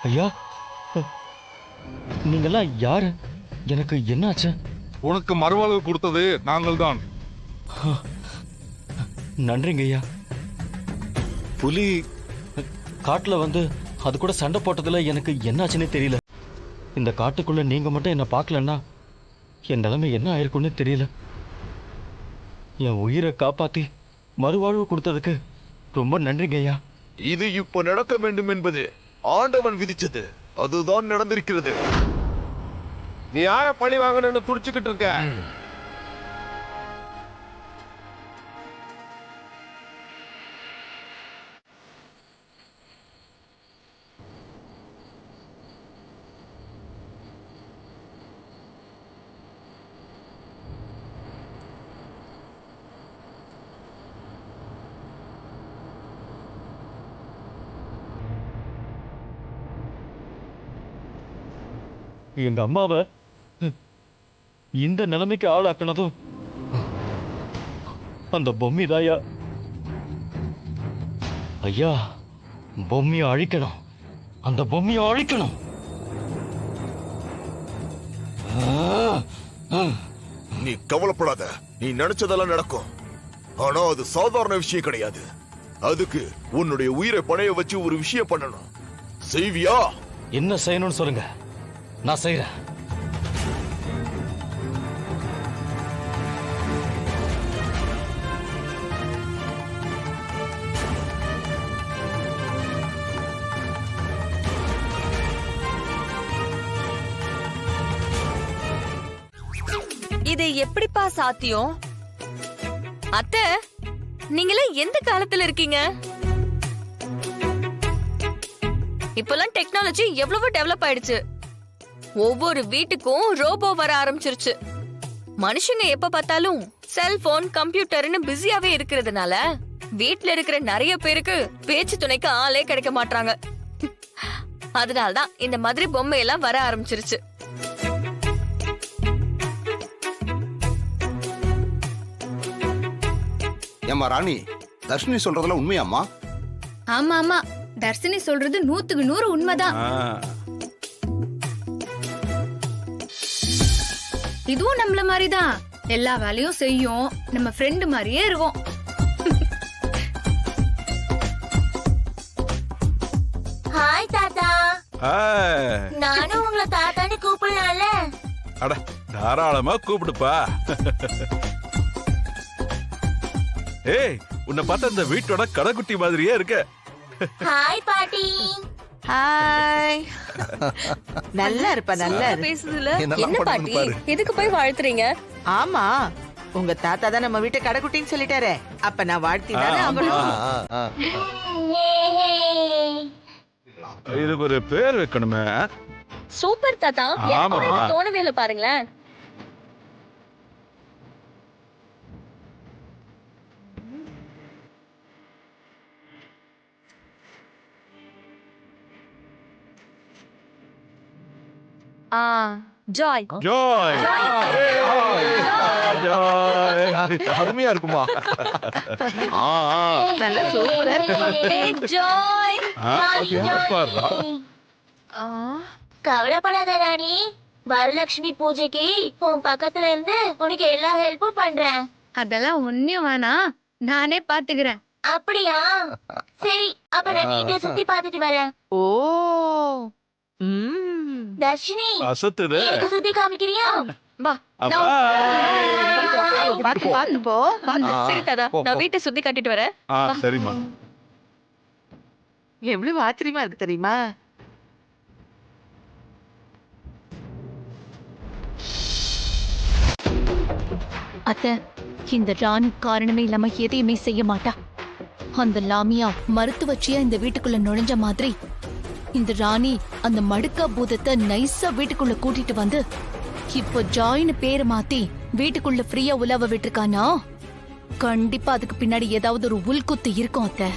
ஐயா, நீங்கெல்லாம் யாரு? எனக்கு என்னாச்சு? உனக்கு மறுவாழ்வு கொடுத்தது நாங்கள் தான். நன்றிங்க ஐயா. புலி காட்டுல வந்து அது கூட சண்டை போட்டதுல எனக்கு என்னாச்சுன்னே தெரியல. இந்த காட்டுக்குள்ள நீங்க மட்டும் என்ன பார்க்கலன்னா என் நிலைமை என்ன ஆயிருக்குன்னு தெரியல. என் உயிரை காப்பாத்தி மறுவாழ்வு கொடுத்ததுக்கு ரொம்ப நன்றிங்க ஐயா. இது இப்போ நடக்க வேண்டும் என்பது ஆண்டவன் விதிச்சது. அதுதான் நடந்திருக்கிறது. நீ யார பழி வாங்கணும்னு துடிச்சுக்கிட்டு இருக்க? எங்க அம்மாவை இந்த நிலைமைக்கு ஆளாக்குனதும் அந்த பொம்மி தாயா. ஐயா, பொம்மியை அழிக்கணும், அந்த பொம்மியை அழிக்கணும். நீ கவலைப்படாத, நீ நினைச்சதெல்லாம் நடக்கும். ஆனா அது சாதாரண விஷயம் கிடையாது. அதுக்கு உன்னுடைய உயிரை பணைய வச்சு ஒரு விஷயம் பண்ணணும். செய்வியா? என்ன செய்யணும்னு சொல்லுங்க, நான் செய்யறேன். இது எப்படிப்பா சாத்தியம்? அத்தை, நீங்களே எந்த காலத்துல இருக்கீங்க? இப்பெல்லாம் டெக்னாலஜி எவ்வளவு டெவலப் ஆயிடுச்சு. ஒவ்வொரு வீட்டுக்கும் ரோபோ வர ஆரம்பிச்சிருச்சு. மனுஷங்க எப்ப பார்த்தாலும் செல்போன், கம்ப்யூட்டர்னு பிஸியாவே இருக்கிறதுனால வீட்டுல இருக்கிற நிறைய பேருக்கு பேச்சு துணைக்கு ஆளே கிடைக்க மாட்டாங்க. அதனால்தான் இந்த மாதிரி பொம்மை எல்லாம் வர ஆரம்பிச்சிருச்சு. ஏம்மா ராணி, தர்ஷினி சொல்றதெல்லாம் உண்மையாம்மா? ஆமா ஆமா, தர்ஷினி சொல்றது 100க்கு 100 உண்மைதான். இதுவும் நம்மள மாதிரிதான், எல்லா வேலையும் செய்யும், நம்ம ஃப்ரெண்ட் மாதிரியே இருக்கும். ஹாய் தாத்தா. நானும் உங்களை தாத்தான்னு கூப்பிடலாம்ல? அட, தாராளமா கூப்பிடுப்பா. ஏய், உன்னை பார்த்தா இந்த வீட்டோட கடைக்குட்டி மாதிரியே இருக்க. ஹாய் பாட்டி. ஹாய். நல்லா இருப்பா, நல்லா பேசுதுல. என்ன பாட்டி, எதுக்கு போய் வாழ்த்துறீங்க? ஆமா, உங்க தாத்தா தான் நம்ம வீட்டை கடைக்குட்டின்னு சொல்லிட்டாரே, அப்ப நான் வாழ்த்திதானே அவளும். இதுக்கு ஒரு பேர் வைக்கணுமே. சூப்பர் தாத்தா, எனக்கு தோணவே இல்லை பாருங்களேன். ஜாய். ஜாய். அருமையா இருக்குமா? நல்லா சூப்பரா இருக்கு. ஜாய். கவலைப்படாத ராணி, வரலட்சுமி பூஜைக்கு உன் பக்கத்துல இருந்து உனக்கு எல்லா ஹெல்ப்பும் பண்றேன். அதெல்லாம் ஒண்ணும் வேணாம், நானே பாத்துக்கிறேன். அப்படியா? சரி, அப்ப நான் வீட்டை சுத்தி பாத்துட்டு வரேன். ஓ, தர்ஷினி, அசத்துது. எனக்கு சுத்தி காமிக்கிறியா? வா. பாத்து பாத்து போ. சரி தாத்தா, நான் வீட்டை சுத்தி காட்டிட்டு வரேன். சரிம்மா. எவ்வளவு ஆச்சரியமா இருக்கு தெரியுமா? அத்தை, இந்த ராணி காரணமே இல்லாம எதையுமே செய்ய மாட்டா. அந்த லாமியா மருத்துவச்சியா இந்த வீட்டுக்குள்ள நுழைஞ்ச மாதிரி இந்த ராணி அந்த மடுக்கா பூதத்தை நைஸா வீட்டுக்குள்ள கூட்டிட்டு வந்து இப்போ ஜாயின்னு பேரு மாத்தி வீட்டுக்குள்ள ஃப்ரீயா உலாவ விட்டுருக்கானா? கண்டிப்பா அதுக்கு பின்னாடி ஏதாவது ஒரு உள்குத்து இருக்கும் அத்தை.